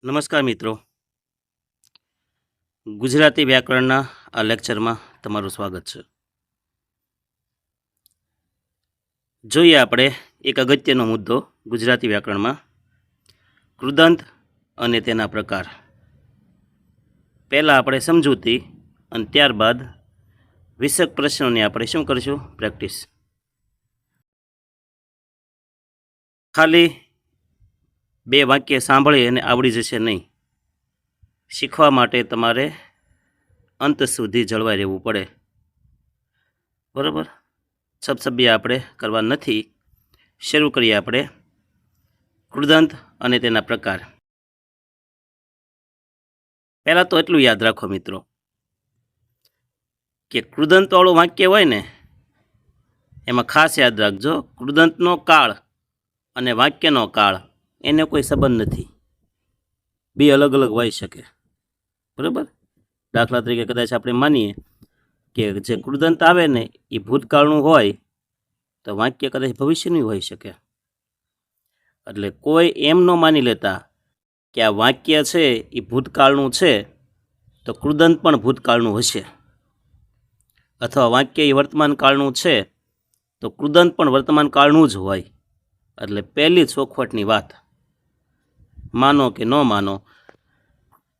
નમસ્કાર મિત્રો, ગુજરાતી વ્યાકરણના આ લેક્ચરમાં તમારું સ્વાગત છે. જોઈએ આપણે એક અગત્યનો મુદ્દો ગુજરાતી વ્યાકરણમાં, કૃદંત અને તેના પ્રકાર. પહેલાં આપણે સમજૂતી અને ત્યારબાદ વિષયક પ્રશ્નોની આપણે શું કરીશું? પ્રેક્ટિસ. ખાલી બે વાક્ય સાંભળી અને આવડી જશે નહીં. શીખવા માટે તમારે અંત સુધી જળવાઈ રહેવું પડે. બરાબર? સબસભ્ય આપણે કરવા નથી. શરૂ કરીએ આપણે કૃદંત અને તેના પ્રકાર. પહેલાં તો એટલું યાદ રાખો મિત્રો કે કૃદંતવાળું વાક્ય હોય ને એમાં ખાસ યાદ રાખજો, કૃદંતનો કાળ અને વાક્યનો કાળ એને કોઈ સંબંધ નથી. બે અલગ અલગ હોઈ શકે. બરાબર? દાખલા તરીકે કદાચ આપણે માનીએ કે જે કૃદંત આવે ને એ ભૂતકાળનું હોય તો વાક્ય કદાચ ભવિષ્યનું હોઈ શકે. એટલે કોઈ એમ ન માની લેતા કે આ વાક્ય છે એ ભૂતકાળનું છે તો કૃદંત પણ ભૂતકાળનું હશે, અથવા વાક્ય એ વર્તમાન કાળનું છે તો કૃદંત પણ વર્તમાન કાળનું જ હોય. એટલે પહેલી ચોખવટની વાત, માનો કે ન માનો,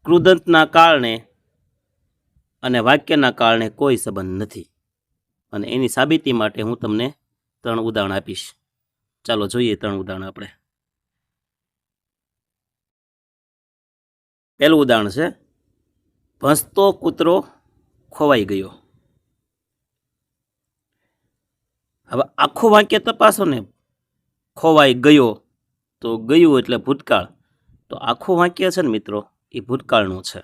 કૃદંતના કાળને અને વાક્યના કાળને કોઈ સંબંધ નથી. અને એની સાબિતી માટે હું તમને 3 ઉદાહરણ આપીશ. ચાલો જોઈએ 3 ઉદાહરણ આપણે. પહેલું ઉદાહરણ છે, ભસતો કૂતરો ખોવાઈ ગયો. હવે આખું વાક્ય તપાસો ને, ખોવાઈ ગયો તો ગયું એટલે ભૂતકાળ, તો આખું વાક્ય છે ને મિત્રો એ ભૂતકાળનું છે.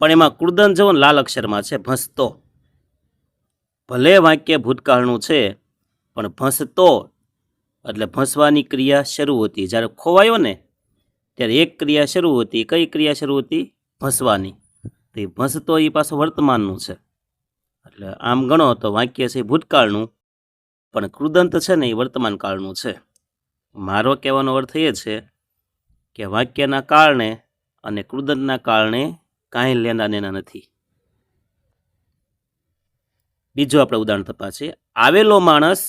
પણ એમાં કૃદંત જુઓ ને લાલ અક્ષરમાં છે, ભસતો. ભલે વાક્ય ભૂતકાળનું છે પણ ભસતો એટલે ભસવાની ક્રિયા શરૂ હતી. જ્યારે ખોવાયો ને ત્યારે એક ક્રિયા શરૂ હતી. કઈ ક્રિયા શરૂ હતી? ભસવાની. તો એ ભસતો એ પાછું વર્તમાનનું છે. એટલે આમ ગણો તો વાક્ય છે ભૂતકાળનું, પણ કૃદંત છે ને એ વર્તમાન કાળનું છે. મારો કહેવાનો અર્થ એ છે કે વાક્યના કાળને અને કૃદંતના કાળને કાંઈ લેના દેના નથી. બીજું આપણે ઉદાહરણ તપાસીએ, આવેલો માણસ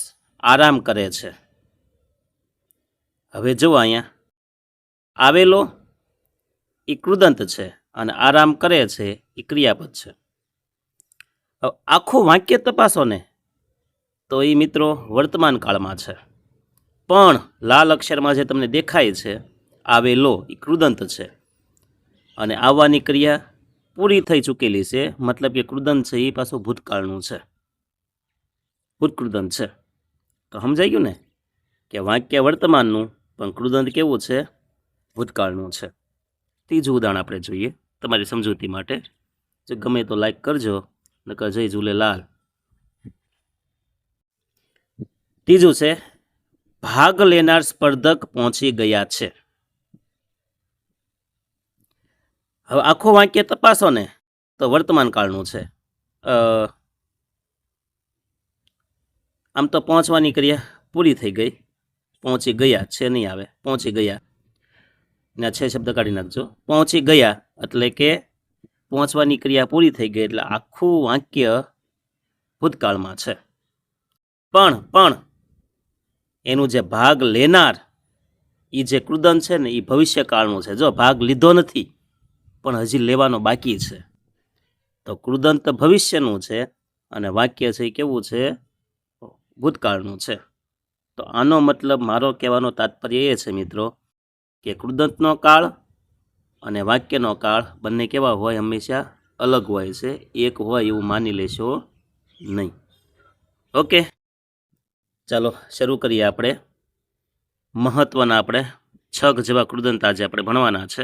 આરામ કરે છે. હવે જુઓ અહીંયા, આવેલો એ કૃદંત છે અને આરામ કરે છે એ ક્રિયાપદ છે. હવે આખું વાક્ય તપાસો ને તો એ મિત્રો વર્તમાન કાળમાં છે. પણ લાલ અક્ષરમાં જે તમને દેખાય છે આવેલો એ કૃદંત છે અને આવવાની ક્રિયા પૂરી થઈ ચૂકેલી છે. મતલબ કે કૃદંત છે એ પાછું ભૂતકાળનું છે, ભૂતકૃદંત છે. તો સમજાઈ ગયું ને કે વાક્ય વર્તમાનનું પણ કૃદંત કેવું છે? ભૂતકાળનું છે. ત્રીજું ઉદાહરણ આપણે જોઈએ તમારી સમજૂતી માટે. જો ગમે તો લાઈક કરજો, નકર જય ઝૂલેલાલ. ત્રીજું છે, ભાગ લેનાર સ્પર્ધક પહોંચી ગયા છે. હવે આખું વાક્ય તપાસો ને તો વર્તમાન કાળનું છે. આમ તો પહોંચવાની ક્રિયા પૂરી થઈ ગઈ, પહોંચી ગયા છે નહીં આવે, પહોંચી ગયા ને છે શબ્દ કાઢી નાખજો. પહોંચી ગયા એટલે કે પહોંચવાની ક્રિયા પૂરી થઈ ગઈ, એટલે આખું વાક્ય ભૂતકાળમાં છે. પણ એનું જે ભાગ લેનાર એ જે કૃદંત છે ને એ ભવિષ્યકાળનું છે. જો ભાગ લીધો નથી પણ હજી લેવાનો બાકી છે, તો કૃદંત ભવિષ્યનું છે અને વાક્ય છે એ કેવું છે? ભૂતકાળનું છે. તો આનો મતલબ, મારો કહેવાનો તાત્પર્ય એ છે મિત્રો કે કૃદંતનો કાળ અને વાક્યનો કાળ બંને કેવા હોય? હંમેશા અલગ હોય છે. એક હોય એવું માની લેશો નહીં. ઓકે, ચાલો શરૂ કરીએ. આપણે મહત્ત્વના આપણે 6 જેવા કૃદંત આજે આપણે ભણવાના છે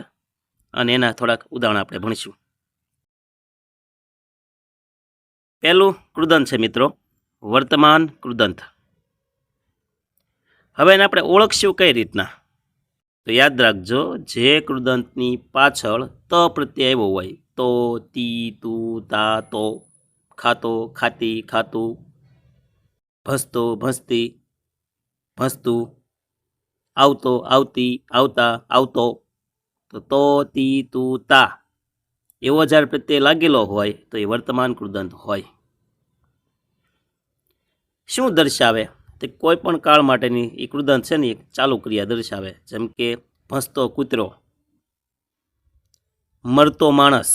અને એના થોડાક ઉદાહરણ આપણે ભણીશું. પહેલું કૃદંત છે મિત્રો વર્તમાન કૃદંત. હવે એને આપણે ઓળખશું કઈ રીતના? તો યાદ રાખજો, જે કૃદંતની પાછળ ત પ્રત્યય આવ્યો હોય, તો, તી, તું, તા, તો, ખાતો, ખાતી, ખાતું, ભસતો, ભસતી, ભસતું, આવતો, આવતી, આવતા, આવતો. તો તી, તું, તા એવો જ્યારે પ્રત્યય લાગેલો હોય તો એ વર્તમાન કૃદંત હોય. શું દર્શાવે? તો કોઈ પણ કાળ માટેની એ કૃદંત છે ને એક ચાલુ ક્રિયા દર્શાવે. જેમ કે ભસતો કૂતરો, મરતો માણસ,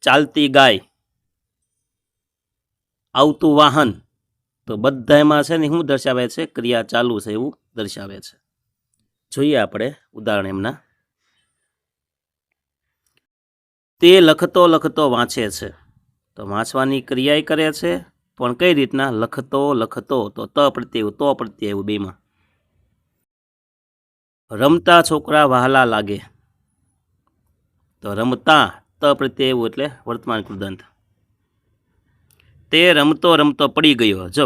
ચાલતી ગાય, આવતું વાહન. તો બધામાં છે ને શું દર્શાવે છે? ક્રિયા ચાલુ છે એવું દર્શાવે છે. જોઈએ આપણે ઉદાહરણ એમના. તે લખતો લખતો વાંચે છે. તો વાંચવાની ક્રિયા કરે છે, પણ કઈ રીતના? લખતો લખતો, તો પ્રત્યય એવું બેમાં. રમતા છોકરા વહાલા લાગે. તો રમતા પ્રત્યય એવું એટલે વર્તમાન કૃદંત. તે રમતો રમતો પડી ગયો. જો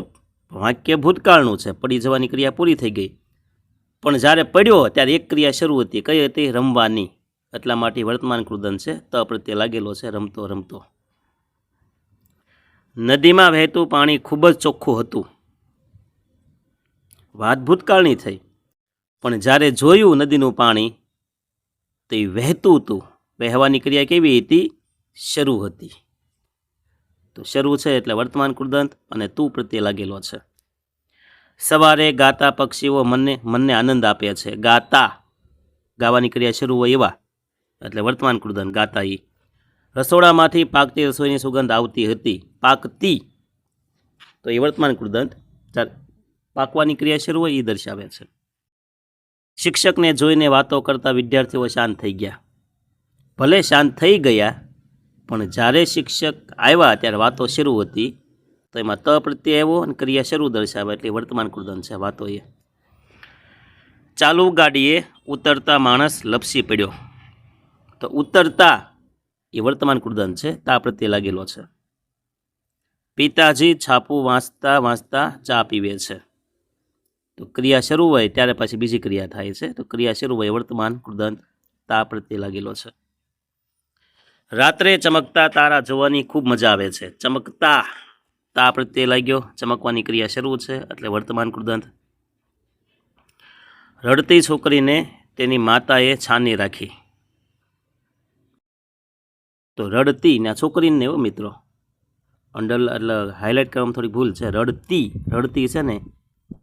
વાક્ય ભૂતકાળનું છે, પડી જવાની ક્રિયા પૂરી થઈ ગઈ, પણ જ્યારે પડ્યો ત્યારે એક ક્રિયા શરૂ હતી. કઈ હતી? રમવાની. એટલા માટે વર્તમાન કૃદંત છે, પ્રત્યય લાગેલો છે, રમતો રમતો. નદીમાં વહેતું પાણી ખૂબ જ ચોખ્ખું હતું. વાત ભૂતકાળની થઈ, પણ જ્યારે જોયું નદીનું પાણી તો એ વહેતું હતું. વહેવાની ક્રિયા કેવી હતી? શરૂ હતી. તો શરૂ છે એટલે વર્તમાન કૃદંત અને તું પ્રત્યય લાગેલો છે. સવારે ગાતા પક્ષીઓ મનને આનંદ આપે છે. ગાતા, ગાવાની ક્રિયા શરૂ હોય એવા એટલે વર્તમાન કૃદંત ગાતા. ઈ રસોડામાંથી પાકતી રસોઈની સુગંધ આવતી હતી. પાકતી, તો એ વર્તમાન કૃદંત. પાકવાની ક્રિયા શરૂ હોય એ દર્શાવે છે. શિક્ષકને જોઈને વાતો કરતા વિદ્યાર્થીઓ શાંત થઈ ગયા. ભલે શાંત થઈ ગયા, પણ જ્યારે શિક્ષક આવ્યા ત્યારે વાતો શરૂ હતી. તો એમાં પ્રત્યય આવ્યો અને ક્રિયા શરૂ દર્શાવે એટલે વર્તમાન કૃદંત છે વાતો એ. ચાલુ ગાડીએ ઉતરતા માણસ લપસી પડ્યો. તો ઉતરતા એ વર્તમાન કૃદંત છે, તા પ્રત્યય લાગેલો છે. પિતાજી છાપું વાંચતા વાંચતા ચા પીવે છે. તો ક્રિયા શરૂ હોય ત્યારે પછી બીજી ક્રિયા થાય છે. તો ક્રિયા શરૂ હોય વર્તમાન કૃદંત, તા પ્રત્યય લાગેલો છે. રાત્રે ચમકતા તારા જોવાની ખૂબ મજા આવે છે. ચમકતા, તા પ્રત્યય લાગ્યો. ચમકવાની ક્રિયા શરૂ છે એટલે વર્તમાન કૃદંત. રડતી છોકરીને તેની માતાએ છાની રાખી. તો રડતી ને છોકરીને એવો મિત્રો એટલે હાઇલાઇટ કરવામાં થોડી ભૂલ છે. રડતી છે ને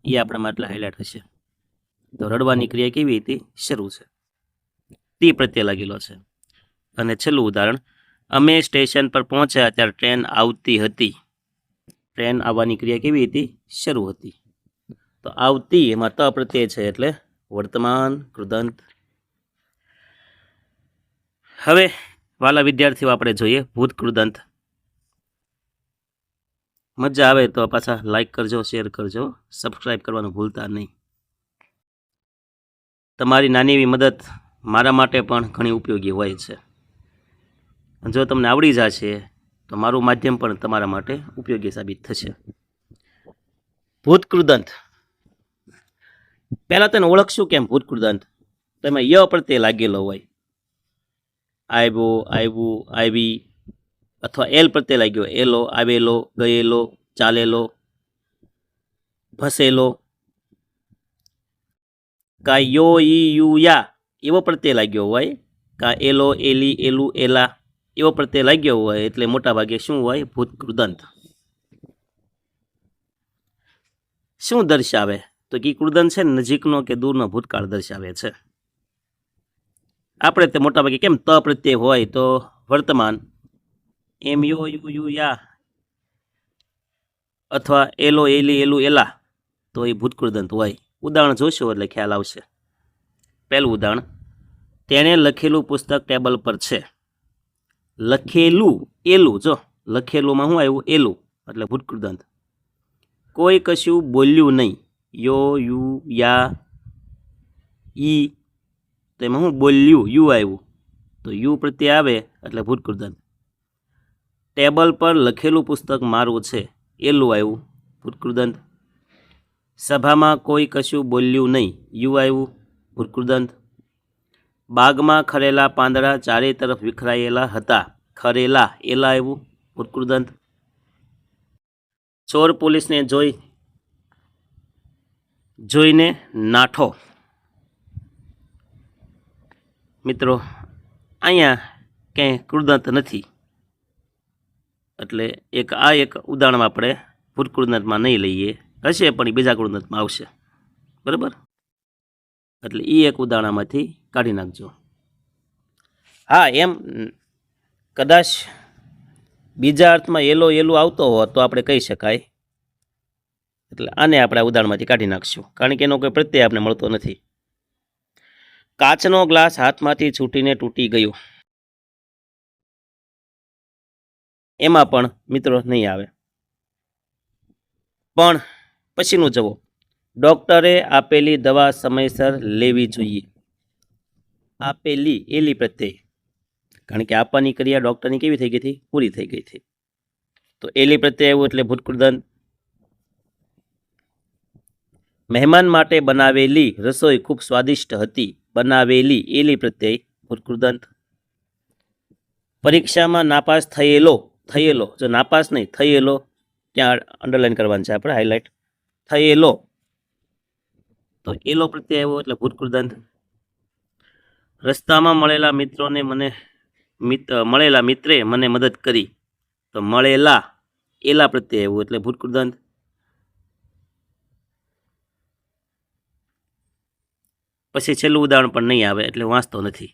એ આપણામાં એટલે હાઇલાઇટ હશે. તો રડવાની ક્રિયા કેવી હતી? શરૂ છે. તી પ્રત્યય લાગેલો છે. અને છેલ્લું ઉદાહરણ. અમે સ્ટેશન પર પહોંચ્યા ત્યારે ટ્રેન આવતી હતી. ટ્રેન આવવાની ક્રિયા કેવી હતી? શરૂ હતી. તો આવતી એમાં પ્રત્યય છે એટલે વર્તમાન કૃદંત. હવે વાલા વિદ્યાર્થીઓ આપણે જોઈએ ભૂત કૃદંત. મજા આવે તો પાછા લાઈક કરજો, શેર કરજો, સબસ્ક્રાઈબ કરવાનું ભૂલતા નહીં. તમારી નાની એવી મદદ મારા માટે પણ ઘણી ઉપયોગી હોય છે. જો તમને આવડી જશે તો મારું માધ્યમ પણ તમારા માટે ઉપયોગી સાબિત થશે. ભૂત કૃદંત પહેલાં તેને ઓળખશું કેમ? ભૂત કૃદંત તો એમાં ય પ્રત્યય લાગેલો હોય. આવ્યો, આવ્યું, આવી, અથવા એલ પ્રત્યય લાગ્યો. એલો, આવેલો, ગયેલો, ચાલેલો, ભસેલો. કા યો, ઈ, યુ, યા એવો પ્રત્યય લાગ્યો હોય. કા એલો, એલી, એલું, એલા એવો પ્રત્યય લાગ્યો હોય એટલે મોટા ભાગે શું હોય? ભૂત કૃદંત. શું દર્શાવે? તો કે કૃદંત છે નજીકનો કે દૂરનો ભૂતકાળ દર્શાવે છે. આપણે તે મોટા ભાગે કેમ પ્રત્યય હોય તો વર્તમાન. એમ યો, યુ, યુ, યા અથવા એલો, એલી, એલું, એલા તો એ ભૂત કૃદંત હોય. ઉદાહરણ જોશો એટલે ખ્યાલ આવશે. પહેલું ઉદાહરણ. તેણે લખેલું પુસ્તક ટેબલ પર છે. લખેલું, એલું. જો લખેલુંમાં શું આવ્યું? એલું એટલે ભૂત કૃદંત. કોઈ કશું બોલ્યું નહીં. યો, યુ, યા, ઈ, તો એમાં શું બોલ્યું? યુ આવ્યું. તો યુ પ્રત્યય આવે એટલે ભૂત કૃદંત. ટેબલ પર લખેલું પુસ્તક મારું છે. એલું આવ્યું, ભૂત કૃદંત. સભામાં કોઈ કશું બોલ્યું નહીં. યુ આવ્યું, ભૂત કૃદંત. બાગમાં ખરેલા પાંદડા ચારે તરફ વિખરાયેલા હતા. ખરેલા, એલા આવ્યું, ભૂત કૃદંત. ચોર પોલીસને જોઈ જોઈને નાઠો. મિત્રો અહીંયા ક્યાંય કૃદંત નથી, એટલે એક ઉદાહરણમાં આપણે ભૂતકૃદંતમાં નહીં લઈએ, હશે પણ એ બીજા કૃદંતમાં આવશે, બરાબર. એટલે એ એક ઉદાહરણમાંથી કાઢી નાખજો. હા, એમ કદાચ બીજા અર્થમાં એલું આવતો હોત તો આપણે કહી શકાય, એટલે આને આપણે આ ઉદાહરણમાંથી કાઢી નાખશું, કારણ કે એનો કોઈ પ્રત્યય આપણે મળતો નથી. કાચનો ગ્લાસ હાથમાંથી છૂટીને તૂટી ગયો, એમાં પણ મિત્રો નહીં આવે. પણ પછીનું જુઓ, ડૉક્ટરે આપેલી દવા સમયસર લેવી જોઈએ. આપેલી એલી પ્રત્યય, કારણ કે આપવાની ક્રિયા ડૉક્ટરની કેવી થઈ ગઈ હતી? પૂરી થઈ ગઈ હતી. તો એલી પ્રત્યય આવ્યું એટલે ભૂતકૃદંત. મહેમાન માટે બનાવેલી રસોઈ ખૂબ સ્વાદિષ્ટ હતી. બનાવેલી એલી પ્રત્યય ભૂતકૃદંત. પરીક્ષામાં નાપાસ થયેલો, જો નાપાસ નહીં થયેલો, ત્યાં અંડરલાઈન કરવાનું છે આપણે, હાઇલાઇટ. થયેલો તો એલો પ્રત્યય આવ્યો એટલે ભૂતકૃદંત. રસ્તામાં મળેલા મિત્રે મને મદદ કરી, તો મળેલા એલા પ્રત્યય આવ્યું એટલે ભૂતકૃદંત. પછી છેલ્લું ઉદાહરણ પણ નહીં આવે એટલે વાંચતો નથી.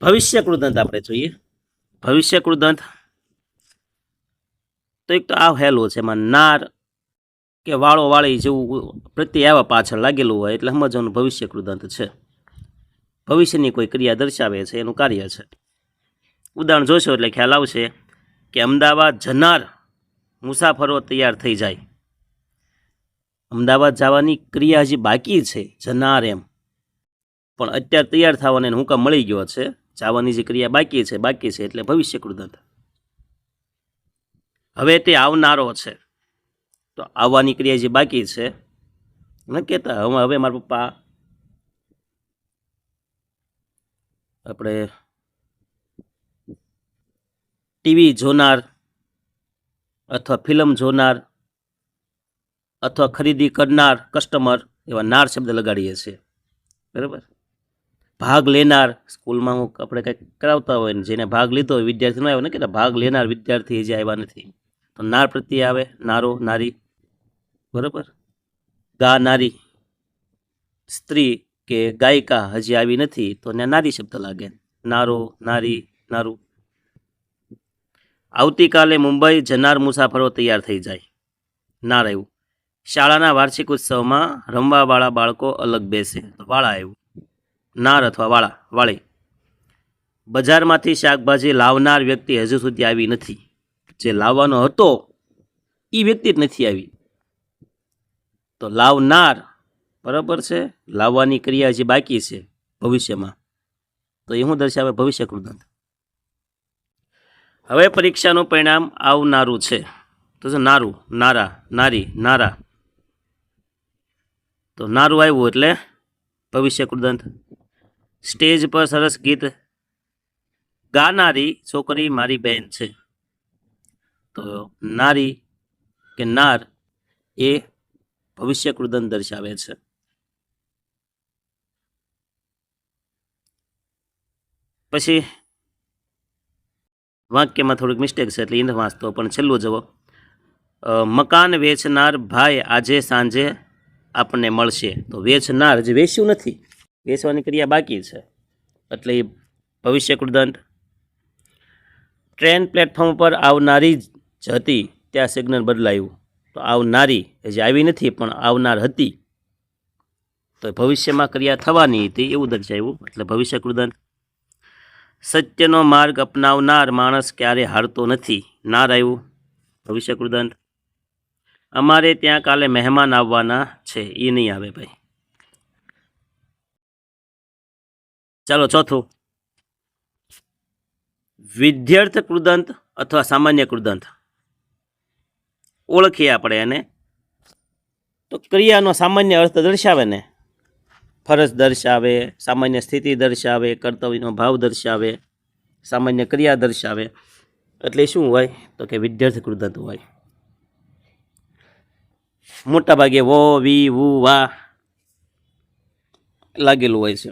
ભવિષ્ય કૃદંત આપણે જોઈએ. ભવિષ્ય કૃદંત તો એક તો આ હેલું છે, એમાં નાર કે વાળો વાળી જેવું પ્રત્યય આવા પાછળ લાગેલું હોય એટલે સમજવાનું ભવિષ્ય કૃદંત છે. ભવિષ્યની કોઈ ક્રિયા દર્શાવે છે, એનું કાર્ય છે. ઉદાહરણ જોશો એટલે ખ્યાલ આવશે કે અમદાવાદ જનાર મુસાફરો તૈયાર થઈ જાય. અમદાવાદ જવાની ક્રિયા હજી બાકી છે, જનાર એમ, પણ અત્યારે તૈયાર થવાને હુકમ મળી ગયો છે. જવાની જે ક્રિયા બાકી છે એટલે ભવિષ્ય કૃદંત. હવે તે આવનારો છે, તો આવવાની ક્રિયા જે બાકી છે ન કહેતા હવે મારા પપ્પા આપણે ટીવી જોનાર અથવા ફિલ્મ જોનાર અથવા ખરીદી કરનાર કસ્ટમર, એવા નાર શબ્દ લગાડીએ છીએ, બરાબર. ભાગ લેનાર, સ્કૂલમાં આપણે કંઈક કરાવતા હોય ને જેને ભાગ લીધો હોય વિદ્યાર્થી ન આવ્યો ને, કે ભાગ લેનાર વિદ્યાર્થી જે આવ્યા નથી, તો નાર પ્રત્યે આવે, નારો નારી, બરાબર. ગાનારી સ્ત્રી કે ગાયિકા હજી આવી નથી તો ત્યાં નારી શબ્દ લાગે, નારો નારી નારું. આવતીકાલે મુંબઈ જનાર મુસાફરો તૈયાર થઈ જાય, નાર આવ્યું. શાળાના વાર્ષિક ઉત્સવમાં રમવાવાળા બાળકો અલગ બેસે, તો વાળા આવ્યું, નાર અથવા વાળા વાળી. બજારમાંથી શાકભાજી લાવનાર વ્યક્તિ હજુ સુધી આવી નથી, જે લાવવાનો હતો એ વ્યક્તિ જ નથી આવી, તો લાવનાર, બરાબર છે. લાવવાની ક્રિયા જે બાકી છે ભવિષ્યમાં, તો એ શું દર્શાવે? ભવિષ્ય કૃદંત. હવે પરીક્ષાનું પરિણામ આવનારું છે, તો નારું, નારા, નારી, નારા, તો નારું આવ્યું એટલે ભવિષ્ય કૃદંત. સ્ટેજ પર સરસ ગીત ગાનારી છોકરી મારી બહેન છે, તો નારી કે નાર એ ભવિષ્ય કૃદંત દર્શાવે છે. પછી વાક્યમાં થોડીક મિસ્ટેક છે એટલે એને વાંચતો, પણ છેલ્લું જવો, મકાન વેચનાર ભાઈ આજે સાંજે આપણને મળશે, તો વેચનાર જે વેચ્યું નથી, વેચવાની ક્રિયા બાકી છે એટલે એ ભવિષ્ય કૃદંત. ટ્રેન પ્લેટફોર્મ પર આવનારી જ હતી ત્યાં સિગ્નલ બદલાયું, તો આવનારી જે આવી નથી પણ આવનાર હતી, તો ભવિષ્યમાં ક્રિયા થવાની હતી એવું દર્શાવ્યું એટલે ભવિષ્ય કૃદંત. સત્યનો માર્ગ અપનાવનાર માણસ ક્યારે હારતો નથી, નાર આવ્યું, ભવિષ્ય કૃદંત. અમારે ત્યાં કાલે મહેમાન આવવાના છે, એ નહીં આવે ભાઈ. ચાલો ચોથું, વિધ્યર્થ કૃદંત અથવા સામાન્ય કૃદંત. ઓળખીએ આપણે એને, તો ક્રિયાનો સામાન્ય અર્થ દર્શાવે ને, ફરજ દર્શાવે, સામાન્ય સ્થિતિ દર્શાવે, કર્તવ્યનો ભાવ દર્શાવે, સામાન્ય ક્રિયા દર્શાવે, એટલે શું હોય તો કે વિધ્યર્થ કૃદંત હોય. મોટા ભાગે વો વી વુ વા લાગેલું હોય છે.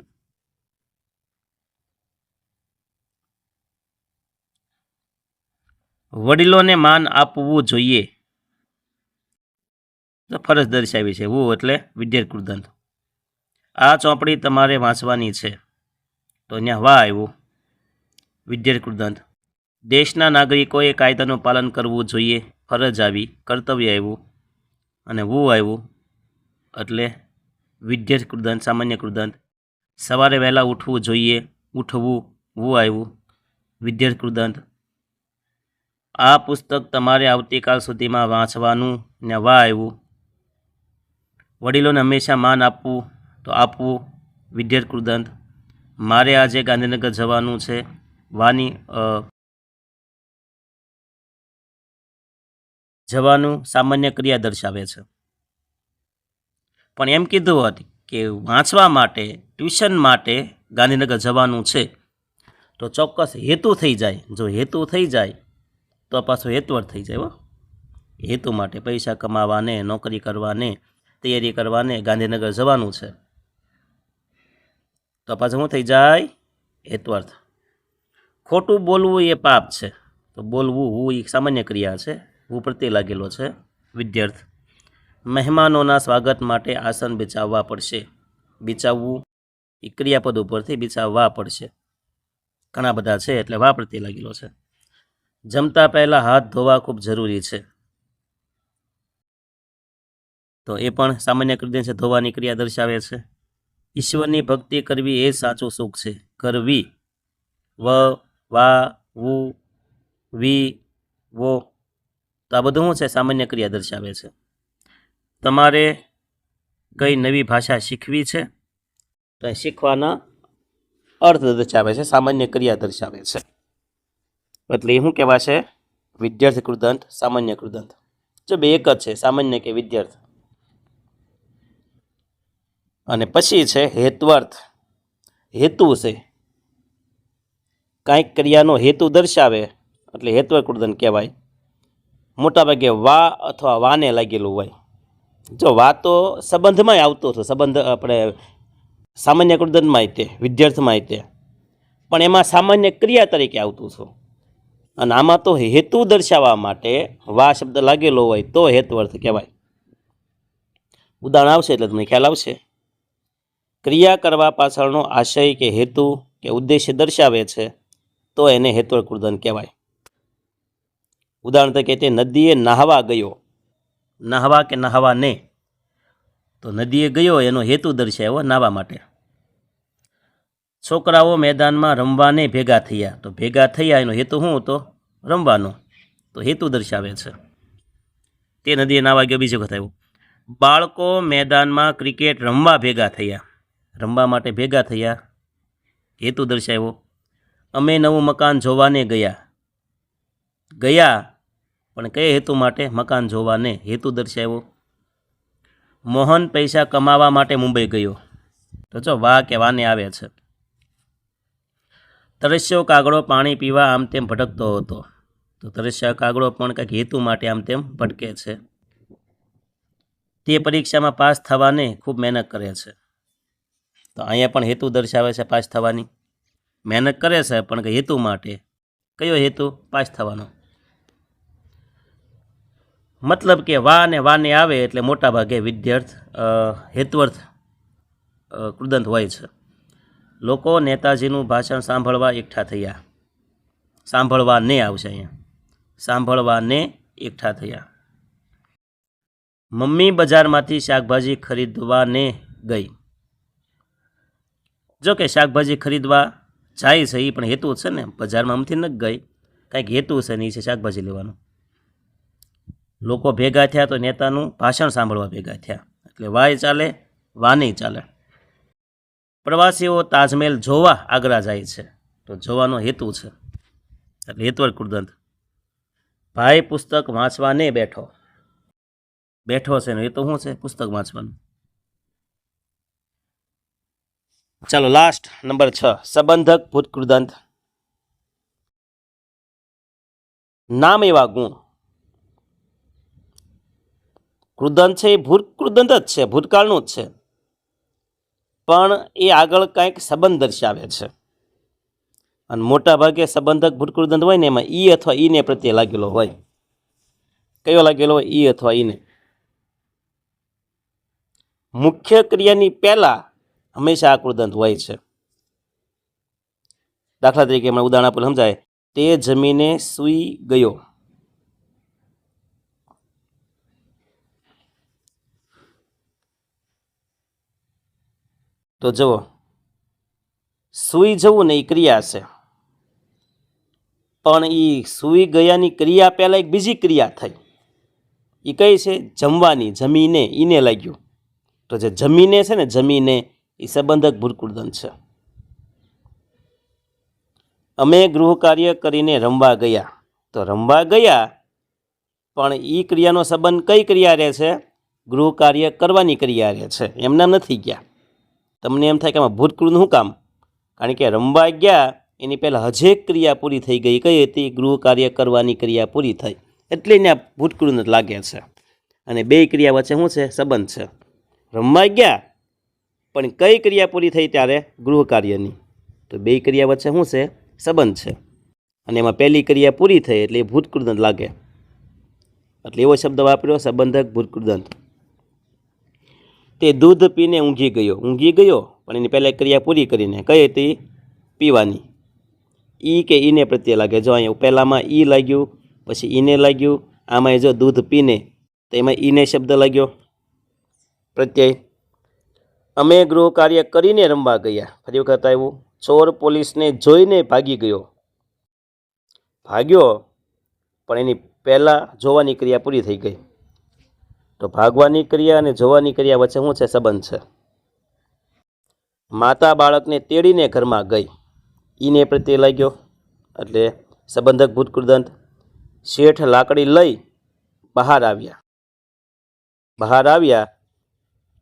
વડીલોને માન આપવું જોઈએ તો ફરજ દર્શાવી છે. વું એટલે વિદ્યાર્થી કૃદંત. આ ચોપડી તમારે વાંચવાની છે તો અહીંયા વા આવ્યું વિદ્યાર્થી કૃદંત. દેશના નાગરિકોએ કાયદાનું પાલન કરવું જોઈએ, ફરજ આવી, કર્તવ્ય આવ્યું અને વું આવ્યું એટલે વિદ્યાર્થી કૃદંત સામાન્ય કૃદંત. સવારે વહેલા ઉઠવું જોઈએ, ઉઠવું વું આવ્યું વિદ્યાર્થી કૃદંત. આ પુસ્તક તમારે આવતીકાલ સુધીમાં વાંચવાનું ને વા આવ્યું. વડીલોને હંમેશા માન આપવું તો આપવું વિદ્યાર્થી કૃદંત. મારે આજે ગાંધીનગર જવાનું છે વાની જવાનું સામાન્ય ક્રિયા દર્શાવે છે. પણ એમ કીધું હતું કે વાંચવા માટે ટ્યુશન માટે ગાંધીનગર જવાનું છે તો ચોક્કસ હેતુ થઈ જાય. જો હેતુ થઈ જાય તો પાછો હેતુવર્થ થઈ જાય. હેતુ માટે પૈસા કમાવાને, નોકરી કરવાને, તૈયારી કરવાને ગાંધીનગર જવાનું છે તો પાછું શું થઈ જાય? હેતુઅર્થ. ખોટું બોલવું એ પાપ છે તો બોલવું હું એ સામાન્ય ક્રિયા છે, હું પ્રત્યે લાગેલો છે વિદ્યાર્થ. મહેમાનોના સ્વાગત માટે આસન બિછાવવા પડશે. બિછાવવું એ ક્રિયાપદ ઉપરથી બિછાવવા પડશે, ઘણા બધા છે એટલે વા પ્રત્યે લાગેલો છે. જમતા પહેલાં હાથ ધોવા ખૂબ જરૂરી છે તો એ પણ સામાન્ય ક્રિયા છે, ધોવાની ક્રિયા દર્શાવે છે. ઈશ્વરની ભક્તિ કરવી એ સાચું સુખ છે. કરવી વ વા વુ વી વો તો આ બધું શું છે? સામાન્ય ક્રિયા દર્શાવે છે. તમારે કઈ નવી ભાષા શીખવી છે તો શીખવાના અર્થ દર્શાવે છે, સામાન્ય ક્રિયા દર્શાવે છે. એટલે એ શું કહેવાશે? વિદ્યાર્થી કૃદંત, સામાન્ય કૃદંત. જો બે એક જ છે, સામાન્ય કે વિદ્યાર્થી. અને પછી છે હેત્વર્થ. હેતુ છે, કાંઈક ક્રિયાનો હેતુ દર્શાવે એટલે હેત્વર્થ કૃદંત કહેવાય. મોટાભાગે વા અથવા વાને લાગેલું હોય. જો વા તો સંબંધમાંય આવતો હતો, સંબંધ આપણે સામાન્ય કૃદંતમાં તે વિદ્યાર્થમાં તે, પણ એમાં સામાન્ય ક્રિયા તરીકે આવતું હતું. અને આમાં તો હેતુ દર્શાવવા માટે વા શબ્દ લાગેલો હોય તો હેત્વર્થ કહેવાય. ઉદાહરણ આવશે એટલે તમને ખ્યાલ આવશે. ક્રિયા કરવા પાછળનો આશય કે હેતુ કે ઉદ્દેશ્ય દર્શાવે છે તો એને હેત્વર્થ કૃદંત કહેવાય. ઉદાહરણ તરીકે તે નદીએ નાહવા ગયો. નાહવા કે નાહવાને, તો નદીએ ગયો એનો હેતુ દર્શાવ્યો નાહવા માટે. છોકરાઓ મેદાનમાં રમવાને ભેગા થયા તો ભેગા થયા એનો હેતુ શું હતો? રમવાનો, તો હેતુ દર્શાવે છે. તે નદીએ નાહવા ગયો. બીજી વખત આવ્યું બાળકો મેદાનમાં ક્રિકેટ રમવા ભેગા થયા. રમવા માટે ભેગા થયા, હેતુ દર્શાવ્યો. અમે નવું મકાન જોવાને ગયા. ગયા પણ કયા હેતુ માટે? મકાન જોવાને, હેતુ દર્શાવ્યો. મોહન પૈસા કમાવા માટે મુંબઈ ગયો તો જો વા કે વાને આવે છે. તરસ્યો કાગડો પાણી પીવા આમ તેમ ભટકતો હતો તો તરસ્યા કાગડો પણ કંઈક હેતુ માટે આમ તેમ ભટકે છે. તે પરીક્ષામાં પાસ થવાને ખૂબ મહેનત કરે છે તો અહીંયા પણ હેતુ દર્શાવે છે પાસ થવાની. મહેનત કરે છે પણ કે હેતુ માટે. કયો હેતુ? પાસ થવાનો. મતલબ કે વા અને વાને આવે એટલે મોટાભાગે વિદ્યાર્થ હેત્વર્થ કૃદંત હોય છે. લોકો નેતાજીનું ભાષણ સાંભળવા એકઠા થયા. સાંભળવાને આવશે અહીંયા, સાંભળવાને એકઠા થયા. મમ્મી બજારમાંથી શાકભાજી ખરીદવાને ગઈ. જો કે શાકભાજી ખરીદવા જાય છે એ પણ હેતુ છે ને, બજારમાં અમથી ન ગઈ, કાંઈક હેતુ છે ને એ છે શાકભાજી લેવાનું. લોકો ભેગા થયા તો નેતાનું ભાષણ સાંભળવા ભેગા થયા એટલે વાય ચાલે, વાને ચાલે. પ્રવાસીઓ તાજમહેલ જોવા આગ્રા જાય છે તો જોવાનો હેતુ છે એટલે હેત્વર્થ કૃદંત. ભાઈ પુસ્તક વાંચવાને બેઠો. બેઠો છે ને એ તો શું છે? પુસ્તક વાંચવાનું. ચાલો લાસ્ટ નંબર 6 સંબંધક ભૂત કૃદંત. નામ એવા ગુણ. કૃદંત છે એ ભૂતકૃદંત જ છે, ભૂતકાળનું જ છે, પણ એ આગળ કાંઈક સંબંધ દર્શાવે છે. અને મોટા ભાગે સંબંધક ભૂતકૃદંત હોય ને એમાં ઈ અથવા ઈને પ્રત્યે લાગેલો હોય. કયો લાગેલો હોય? ઈ અથવા ઈને. મુખ્ય ક્રિયાની પહેલા હંમેશા આ કૃદંત હોય છે. દાખલા તરીકે એમાં ઉદાહરણ આપણે સમજાય, તે જમીને સૂઈ ગયો. તો જુઓ, સૂઈ જવું ને એ ક્રિયા છે, પણ એ સૂઈ ગયાની ક્રિયા પહેલા એક બીજી ક્રિયા થઈ. એ કઈ છે? જમવાની. જમીને, ઈને લાગ્યું. તો જે જમીને છે ને, જમીને એ સંબંધક ભૂતકૃદંત છે. અમે ગૃહ કાર્ય કરીને રમવા ગયા. તો રમવા ગયા, પણ એ ક્રિયાનો સંબંધ કઈ ક્રિયા રહે છે? ગૃહ કાર્ય કરવાની ક્રિયા રહે છે, એમનામ નથી ગયા. તમને એમ થાય કે આમાં ભૂતકૃદંત શું કામ? કારણ કે રમવા ગયા એની પહેલાં હજે ક્રિયા પૂરી થઈ ગઈ. કઈ હતી? ગૃહ કાર્ય કરવાની ક્રિયા પૂરી થઈ, એટલે એને આ ભૂતકૃદંત લાગે છે. અને બે ક્રિયા વચ્ચે શું છે? સંબંધ છે. રમવા ગયા, પણ કઈ ક્રિયા પૂરી થઈ ત્યારે? ગૃહ કાર્યની. તો બે ક્રિયા વચ્ચે શું છે? સંબંધ છે. અને એમાં પહેલી ક્રિયા પૂરી થઈ એટલે એ ભૂતકૃદંત લાગે. એટલે એવો શબ્દ વાપર્યો, સંબંધક ભૂતકૃદંત. તે દૂધ પીને ઊંઘી ગયો. ઊંઘી ગયો, પણ એની પહેલાં ક્રિયા પૂરી કરીને. કઈ હતી? પીવાની. ઈ કે ઈને પ્રત્યે લાગે. જો અહીંયા પહેલામાં ઈ લાગ્યું, પછી ઈને લાગ્યું. આમાં જો દૂધ પીને, તો એમાં ઈને શબ્દ લાગ્યો પ્રત્યય. અમે ગૃહ કાર્ય કરીને રમવા ગયા. ફરી વખત આવ્યું. ચોર પોલીસને જોઈને ભાગી ગયો. ભાગ્યો, પણ એની પહેલાં જોવાની ક્રિયા પૂરી થઈ ગઈ. તો ભાગવાની ક્રિયા અને જોવાની ક્રિયા વચ્ચે શું છે? સંબંધ છે. માતા બાળકને તેડીને ઘરમાં ગઈ. ઈને પ્રત્યે લાગ્યો, એટલે સંબંધક ભૂતકૃદંત. શેઠ લાકડી લઈ બહાર આવ્યા. બહાર આવ્યા,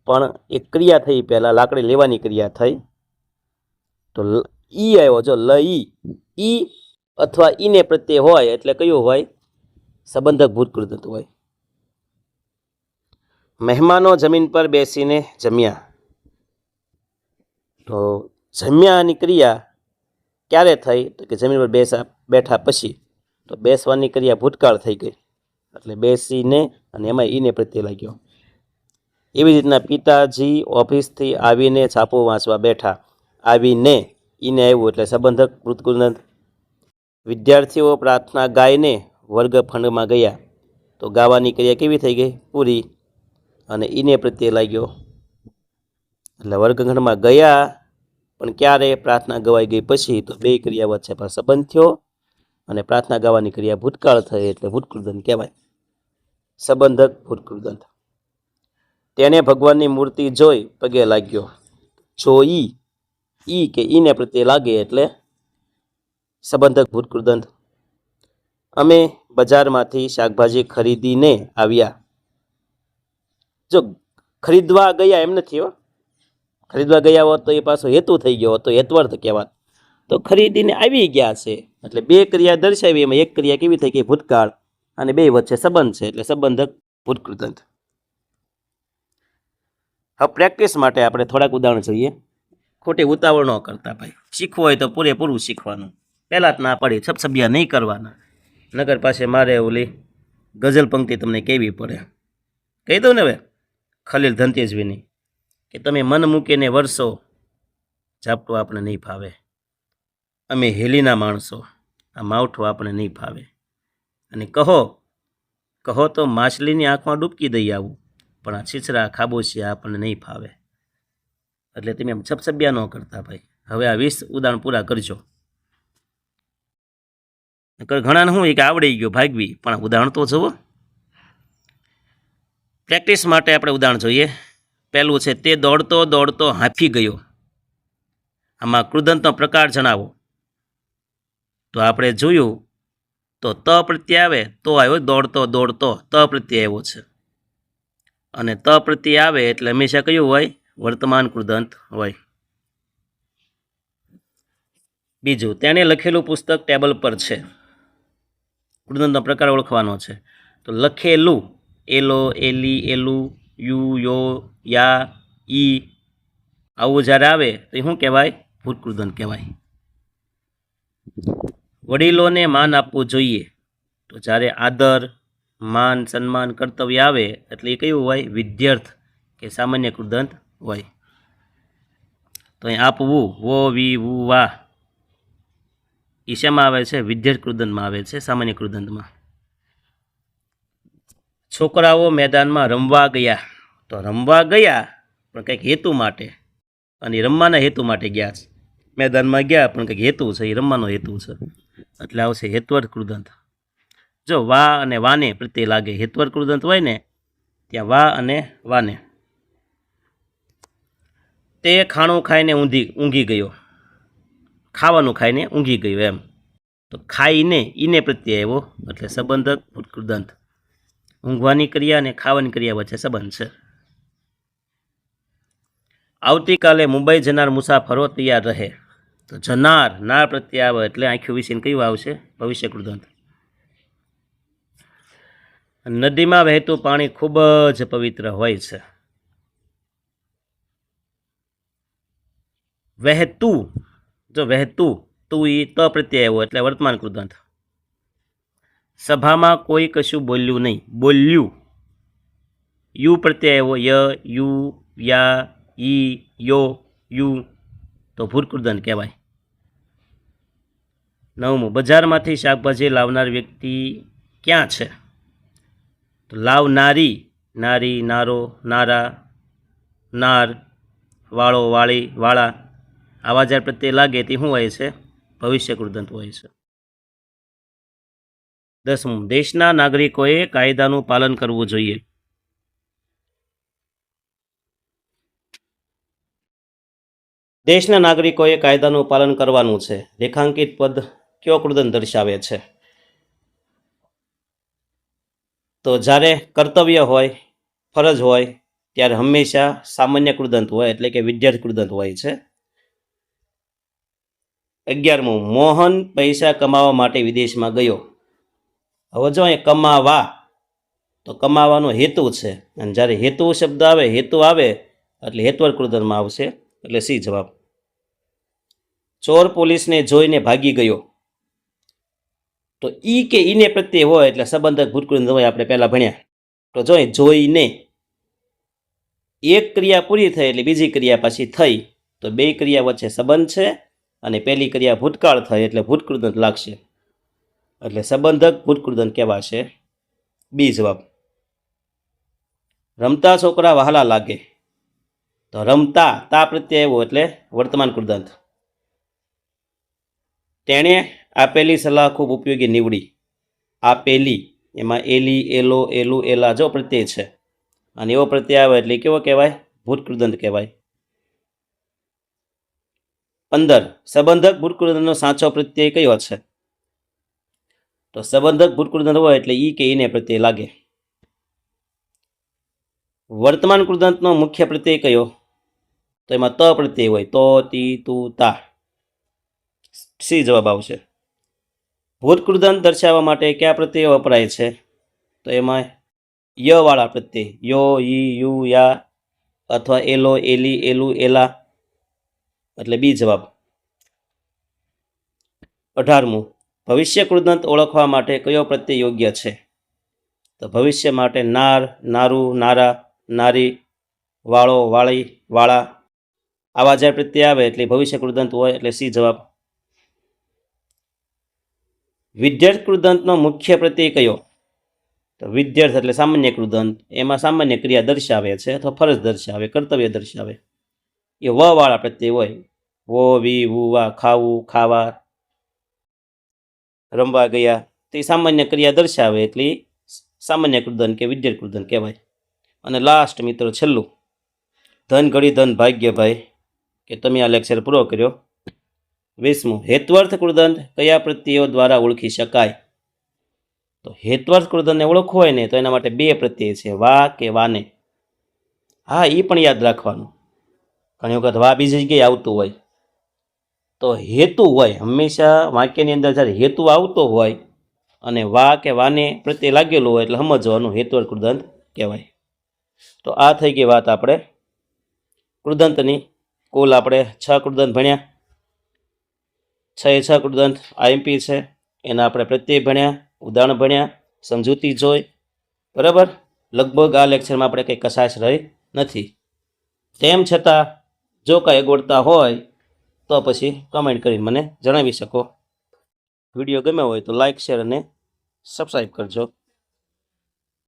પણ એક ક્રિયા થઈ પહેલાં, લાકડી લેવાની ક્રિયા થઈ. તો ઈ આવ્યો. જો લઈ, ઈ અથવા ઈને પ્રત્યે હોય એટલે કયું હોય? સંબંધક ભૂતકૃદંત હોય. મહેમાનો જમીન પર બેસીને જમ્યા. તો જમ્યાની ક્રિયા ક્યારે થઈ? તો કે જમીન પર બેઠા પછી. તો બેસવાની ક્રિયા ભૂતકાળ થઈ ગઈ, એટલે બેસીને, અને એમાં ઈને પ્રત્યે લાગ્યો. એવી રીતના પિતાજી ઓફિસથી આવીને છાપું વાંચવા બેઠા. આવીને, ઈને આવ્યું એટલે સંબંધક ભૂતકૃદંત. વિદ્યાર્થીઓ પ્રાર્થના ગાઈને વર્ગખંડમાં ગયા. તો ગાવાની ક્રિયા કેવી થઈ ગઈ? પૂરી. અને ઈને પ્રત્યે લાગ્યો, એટલે વર્ગખંડમાં ગયા, પણ ક્યારે? પ્રાર્થના ગવાઈ ગઈ પછી. તો બે ક્રિયા વચ્ચે પણ સંબંધ થયો, અને પ્રાર્થના ગાવાની ક્રિયા ભૂતકાળ થઈ એટલે ભૂતકૃદંત કહેવાય, સંબંધક ભૂતકૃદંત. તેને ભગવાનની મૂર્તિ જોઈ પગે લાગ્યો. જોઈ, ઈ કે ઈને પ્રત્યે લાગે એટલે સંબંધક ભૂતકૃદંત. અમે બજારમાંથી શાકભાજી ખરીદીને આવ્યા. જો ખરીદવા ગયા એમ નથી હો. ખરીદવા ગયા હોત તો એ પાછો હેતુ થઈ ગયો હોત, તો હેત્વર્થ કહેવાત. તો ખરીદીને આવી ગયા છે, એટલે બે ક્રિયા દર્શાવી. એમાં એક ક્રિયા કેવી થઈ ગઈ? ભૂતકાળ. અને બે વચ્ચે સંબંધ છે, એટલે સંબંધક ભૂતકૃદંત. હવે પ્રેક્ટિસ માટે આપણે થોડાક ઉદાહરણ જોઈએ. ખોટી ઉતાવળ ન કરતા ભાઈ. શીખવું હોય તો પૂરેપૂરું શીખવાનું. પહેલાં જ ના પડી, છપછપિયા નહીં કરવાના. નગર પાસે મારે ઓલી ગઝલ પંક્તિ તમને કેવી પડે. કહી દઉં ને હવે, ખલીલ ધનતેજવીની, કે તમે મન મૂકીને વરસો, ઝાપટું આપણે નહીં ફાવે. અમે હેલીના માણસો, આ માવઠું આપણે નહીં ફાવે. અને કહો તો માછલીની આંખમાં ડૂબકી દઈ આવું, પણ આ છીછરા ખાબોચિયા આપણને નહીં ફાવે. એટલે તમે છપછપિયા ન કરતા ભાઈ. હવે આ 20 ઉદાહરણ પૂરા કરજો. ઘણાને શું કે આવડી ગયો ભાગવી, પણ ઉદાહરણ તો જુઓ. પ્રેક્ટિસ માટે આપણે ઉદાહરણ જોઈએ. પહેલું છે, તે દોડતો દોડતો હાંફી ગયો. આમાં કૃદંતનો પ્રકાર જણાવો. તો આપણે જોયું તો ત પ્રત્યય આવે તો આવ્યો દોડતો દોડતો, ત પ્રત્યય આવ્યો છે. અને ત પ્રત્યય આવે એટલે હંમેશા કયું હોય? વર્તમાન કૃદંત હોય. બીજું, તેણે લખેલું પુસ્તક ટેબલ પર છે. કૃદંતનો પ્રકાર ઓળખવાનો છે. તો લખેલું એલો, એલી, એલું, યુ, યો, યા, ઈ આવું જ્યારે આવે તો એ શું કહેવાય? ભૂતકૃદંત કહેવાય. વડીલોને માન આપવું જોઈએ. તો જ્યારે આદર, માન, સન્માન, કર્તવ્ય આવે એટલે એ કયું હોય? વિધ્યર્થ કે સામાન્ય કૃદંત હોય. તો અહીં આપવું, વો, વી, વુ, વા એ શેમાં આવે છે? વિધ્યર્થ કૃદંતમાં આવે છે, સામાન્ય કૃદંતમાં. છોકરાઓ મેદાનમાં રમવા ગયા. તો રમવા ગયા પણ કંઈક હેતુ માટે, અને રમવાના હેતુ માટે ગયા છે. મેદાનમાં ગયા પણ કંઈક હેતુ છે, એ રમવાનો હેતુ છે, એટલે આવશે હેત્વર્થ કૃદંત. જો વા અને વાને પ્રત્યે લાગે, હેત્વર્થ કૃદંત હોય ને ત્યાં વા અને વાને. તે ખાણું ખાઈને ઊંઘી ગયો. ખાવાનું ખાઈને ઊંઘી ગયો એમ. તો ખાઈને ઈને પ્રત્યે આવ્યો એટલે સંબંધક ભૂતકૃદંત. ઊંઘવાની ક્રિયા અને ખાવાની ક્રિયા વચ્ચે સંબંધ છે. આવતીકાલે મુંબઈ જનાર મુસાફરો તૈયાર રહે. તો જનાર નાર પ્રત્યે આવે એટલે આંખ્યું વિશે કયું આવશે? ભવિષ્ય કૃદંત. નદીમાં વહેતું પાણી ખૂબ જ પવિત્ર હોય છે. વહેતું, જો વહેતું તું એ ત પ્રત્યે આવ્યો એટલે વર્તમાન કૃદંત. સભામાં કોઈ કશું બોલ્યું નહીં. બોલ્યું યુ પ્રત્યે આવ્યો, ય, યુ, યા, ઈ, યો, યુ તો ભૂતકૃદંત કહેવાય. 9મું, બજારમાંથી શાકભાજી લાવનાર વ્યક્તિ ક્યાં છે? તો લાવનારી, નારી, નારો, નારા, નાર, વાળો, વાળી, વાળા આવા જ્યારે પ્રત્યે લાગે તે શું હોય છે? ભવિષ્ય કૃદંત હોય છે. 10મું, દેશના નાગરિકોએ કાયદાનું પાલન કરવું જોઈએ. દેશના નાગરિકોએ કાયદાનું પાલન કરવાનું છે. રેખાંકિત પદ કયો કૃદંત દર્શાવે છે? તો જ્યારે કર્તવ્ય હોય, ફરજ હોય ત્યારે હંમેશા સામાન્ય કૃદંત હોય એટલે કે વિધ્યર્થ કૃદંત હોય છે. 11મું, મોહન પૈસા કમાવા માટે વિદેશમાં ગયો. હવે જો અહીં કમાવા, તો કમાવાનો હેતુ છે, અને જ્યારે હેતુ શબ્દ આવે, હેતુ આવે એટલે હેત્વર્થ કૃદંતમાં આવશે એટલે સી જવાબ. ચોર પોલીસને જોઈને ભાગી ગયો. તો ઈ કે ઈને પ્રત્યે હોય એટલે સંબંધક ભૂતકૃદંત હોય, આપણે પહેલા ભણ્યા. તો જો જોઈને એક ક્રિયા પૂરી થઈ એટલે બીજી ક્રિયા પાછી થઈ, તો બે ક્રિયા વચ્ચે સંબંધ છે, અને પહેલી ક્રિયા ભૂતકાળ થઈ એટલે ભૂતકૃદંત લાગશે, એટલે સંબંધક ભૂતકૃદંત કહેવાશે. બી જવાબ. રમતા છોકરા વહાલા લાગે. તો રમતા તા પ્રત્યે આવ્યો એટલે વર્તમાન કૃદંત. તેણે આપેલી સલાહ ખૂબ ઉપયોગી નીવડી. આપેલી એમાં એલી, એલો, એલું, એલા જો પ્રત્યય છે, અને એવો પ્રત્યય આવે એટલે કેવો કહેવાય? ભૂતકૃદંત કહેવાય. 15, સંબંધક ભૂતકૃદંતનો સાચો પ્રત્યય કયો છે? તો સંબંધક ભૂતકૃદંત હોય એટલે ઈ કે ઈને પ્રત્યય લાગે. વર્તમાન કૃદંતનો મુખ્ય પ્રત્યય કયો? તો એમાં ત પ્રત્યય હોય, તો, તી, તું, તા. સી જવાબ આવશે. ભૂતકૃદંત દર્શાવવા માટે કયા પ્રત્યયો વપરાય છે? તો એમાં ય વાળા પ્રત્યય, યો, ઈ, યુ, યા અથવા એલો, એલી, એલું, એલા એટલે બી જવાબ. 18મું, ભવિષ્ય કૃદંત ઓળખવા માટે કયો પ્રત્યય યોગ્ય છે? તો ભવિષ્ય માટે નાર, નારું, નારા, નારી, વાળો, વાળી, વાળા આવા જ્યારે પ્રત્યય આવે એટલે ભવિષ્ય કૃદંત હોય એટલે સી જવાબ. વિધ્યર્થ કૃદંતનો મુખ્ય પ્રત્યય કયો? તો વિધ્યર્થ એટલે સામાન્ય કૃદંત, એમાં સામાન્ય ક્રિયા દર્શાવે છે અથવા ફરજ દર્શાવે, કર્તવ્ય દર્શાવે. એ વ વાળા પ્રત્યય હોય, વો, વી, વુ, વા, ખાવું, ખાવા, રમવા ગયા, તે સામાન્ય ક્રિયા દર્શાવે એટલે સામાન્ય કૃદંત કે વિધ્યર્થ કૃદંત કહેવાય. અને લાસ્ટ મિત્રો છેલ્લું, ધન ઘડી ધન ભાગ્ય ભાઈ, કે તમે આ લેક્ચર પૂરો કર્યો. 20મું, હેત્વર્થ કૃદંત કયા પ્રત્યયો દ્વારા ઓળખી શકાય? તો હેત્વર્થ કૃદંતને ઓળખવું હોય ને તો એના માટે બે પ્રત્યય છે, વા કે વાને. હા, એ પણ યાદ રાખવાનું, ઘણી વખત વા બીજી જગ્યાએ આવતું હોય. તો હેતુ હોય હંમેશા વાક્યની અંદર જ્યારે હેતુ આવતો હોય અને વા કે વાને પ્રત્યે લાગેલું હોય એટલે સમજવાનું હેત્વર્થ કૃદંત કહેવાય. તો આ થઈ ગઈ વાત આપણે કૃદંતની. કુલ આપણે 6 કૃદંત ભણ્યા. 6 કૃદંત આઈએમપી છે, એના આપણે પ્રત્યય ભણ્યા, ઉદાહરણ ભણ્યા, સમજૂતી જોઈ. બરાબર. લગભગ આ લેક્ચરમાં આપણે કંઈ કસાશ રહી નથી. તેમ છતાં જો કાંઈ અગવડતા હોય તો પછી કમેન્ટ કરીને મને જણાવી શકો. વિડીયો ગમ્યો હોય તો લાઇક, શેર અને સબસ્ક્રાઈબ કરજો.